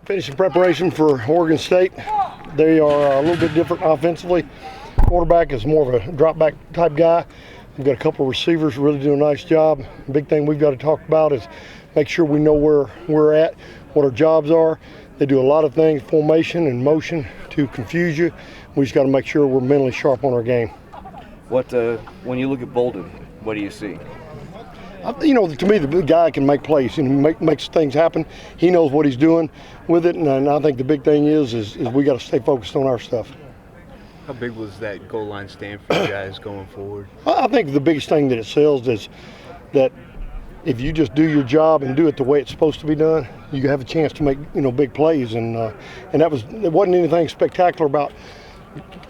Finishing preparation for Oregon State. They are a little bit different offensively. Quarterback is more of a drop back type guy. We've got a couple of receivers who really do a nice job. The big thing we've got to talk about is make sure we know where we're at, what our jobs are. They do a lot of things, formation and motion, to confuse you. We just got to make sure we're mentally sharp on our game. When you look at Bolden, what do you see? To me, the big guy can make plays and makes things happen. He knows what he's doing with it, and I think the big thing is we got to stay focused on our stuff. How big was that goal line stand for you guys going forward? I think the biggest thing that it sells is that if you just do your job and do it the way it's supposed to be done, you have a chance to make big plays, and it wasn't anything spectacular about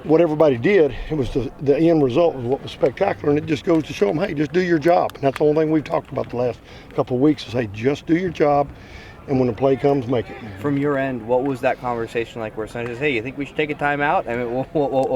what everybody did. It was the end result was what was spectacular, and it just goes to show them, hey, just do your job. And that's the only thing we've talked about the last couple of weeks is, hey, just do your job, and when the play comes, make it. From your end, what was that conversation like where someone says, hey, you think we should take a timeout? I mean, what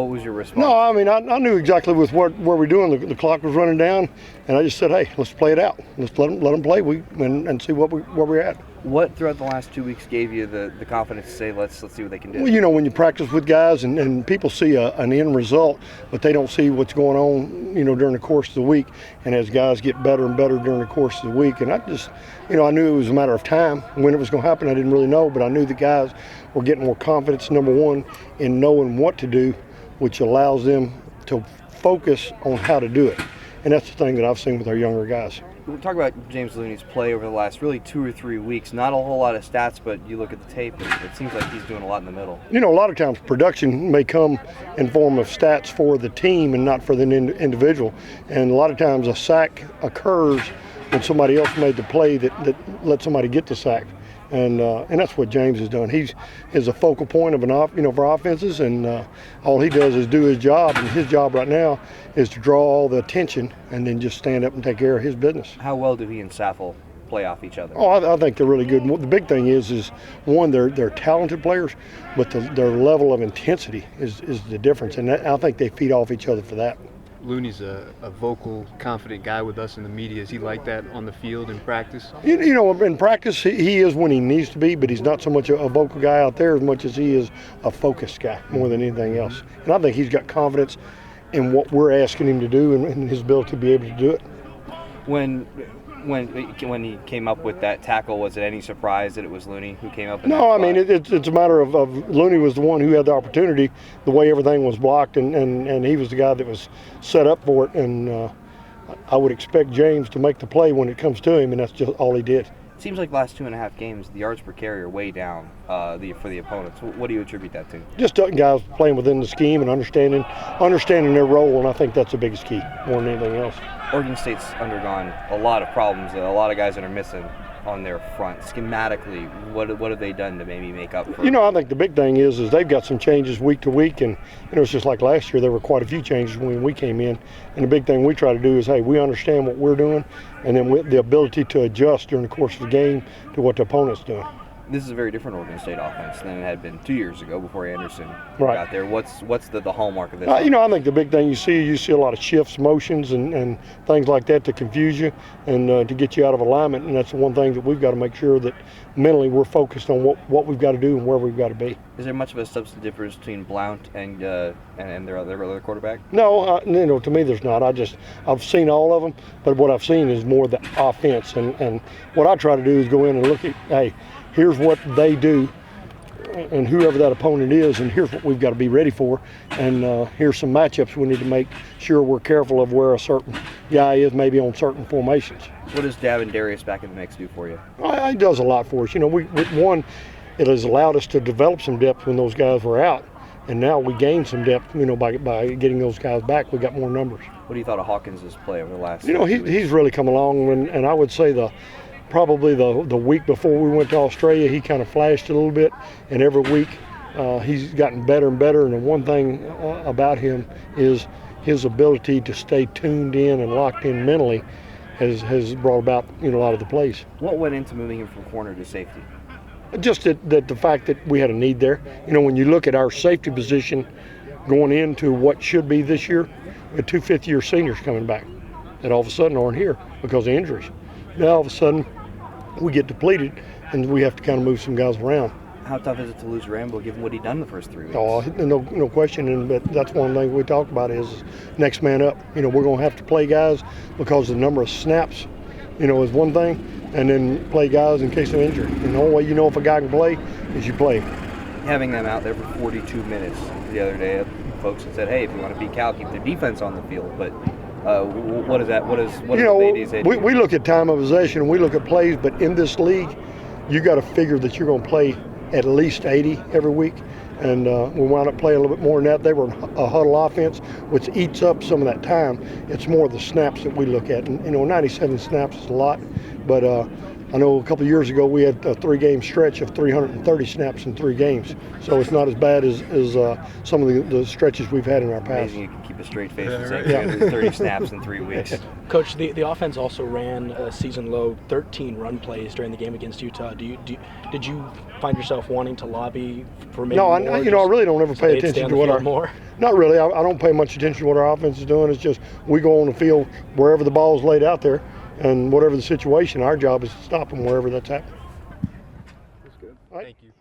was your response? No, I mean, I knew exactly with where we're doing. The clock was running down, and I just said, hey, let's play it out. Let's let them play and see where we're at. What throughout the last 2 weeks gave you the confidence to say, let's see what they can do? Well, when you practice with guys and people see an end result, but they don't see what's going on, during the course of the week. And as guys get better and better during the course of the week, and I just, I knew it was a matter of time. When it was going to happen, I didn't really know, but I knew the guys were getting more confidence, number one, in knowing what to do, which allows them to focus on how to do it. And that's the thing that I've seen with our younger guys. We'll talk about James Looney's play over the last really 2 or 3 weeks. Not a whole lot of stats, but you look at the tape and it seems like he's doing a lot in the middle. A lot of times production may come in form of stats for the team and not for the individual. And a lot of times a sack occurs when somebody else made the play that let somebody get the sack. And that's what James has done. He's a focal point of for offenses, and all he does is do his job. And his job right now is to draw all the attention and then just stand up and take care of his business. How well do he and Saffel play off each other? Oh, I think they're really good. The big thing is one, they're talented players, but their level of intensity is the difference, and I think they feed off each other for that. Looney's a vocal, confident guy with us in the media. Is he like that on the field in practice? In practice, he is when he needs to be, but he's not so much a vocal guy out there as much as he is a focused guy more than anything else. And I think he's got confidence in what we're asking him to do and his ability to be able to do it. When he came up with that tackle, was it any surprise that it was Looney who came up? No, I mean, it's a matter of Looney was the one who had the opportunity, the way everything was blocked, and he was the guy that was set up for it. And I would expect James to make the play when it comes to him, and that's just all he did. It seems like the last 2.5 games, the yards per carry are way down for the opponents. What do you attribute that to? Just guys playing within the scheme and understanding their role, and I think that's the biggest key more than anything else. Oregon State's undergone a lot of problems, a lot of guys that are missing on their front. Schematically, what have they done to maybe make up for? I think the big thing is they've got some changes week to week, and it's just like last year, there were quite a few changes when we came in. And the big thing we try to do is, hey, we understand what we're doing, and then with the ability to adjust during the course of the game to what the opponent's doing. This is a very different Oregon State offense than it had been 2 years ago before Anderson right. got there. What's the hallmark of this? I think the big thing you see a lot of shifts, motions, and things like that to confuse you and to get you out of alignment. And that's the one thing that we've got to make sure that mentally we're focused on what we've got to do and where we've got to be. Is there much of a substantive difference between Blount and their other quarterback? No, to me there's not. I've seen all of them, but what I've seen is more the offense. And what I try to do is go in and look at, hey, here's what they do, and whoever that opponent is, and here's what we've got to be ready for, and here's some matchups we need to make sure we're careful of where a certain guy is maybe on certain formations. What does Davin Darius back in the mix do for you? He does a lot for us. It has allowed us to develop some depth when those guys were out, and now we gained some depth, by getting those guys back. We got more numbers. What do you thought of Hawkins' play over the last? He's really come along, and I would say probably the week before we went to Australia, he kind of flashed a little bit, and every week he's gotten better and better. And the one thing about him is his ability to stay tuned in and locked in mentally has brought about a lot of the plays. What went into moving him from corner to safety? Just that the fact that we had a need there. When you look at our safety position going into what should be this year, we had 2 fifth-year seniors coming back that all of a sudden aren't here because of injuries. Now all of a sudden we get depleted and we have to kind of move some guys around. How tough is it to lose Rambo given what he done the first 3 weeks? Oh, no question. And but that's one thing we talked about is next man up. We're going to have to play guys because the number of snaps, is one thing, and then play guys in case of injury. And the only way you know if a guy can play is you play. Having them out there for 42 minutes the other day, folks had said, hey, if you want to beat Cal, keep their defense on the field. But what is that? What is the ladies say? We look at time of possession, we look at plays, but in this league, you got to figure that you're going to play at least 80 every week. And we wound up playing a little bit more than that. They were a huddle offense, which eats up some of that time. It's more the snaps that we look at. And, 97 snaps is a lot. But I know a couple of years ago we had a 3-game stretch of 330 snaps in 3 games. So it's not as bad as some of the stretches we've had in our past. Amazing you can keep a straight face and say 330 snaps in 3 weeks. Coach, the offense also ran a season-low 13 run plays during the game against Utah. Did you find yourself wanting to lobby for maybe more? No, I really don't ever pay attention to what our more. Not really. I don't pay much attention to what our offense is doing. It's just we go on the field wherever the ball is laid out there, and whatever the situation, our job is to stop them wherever that's happening. That's good. All right. Thank you.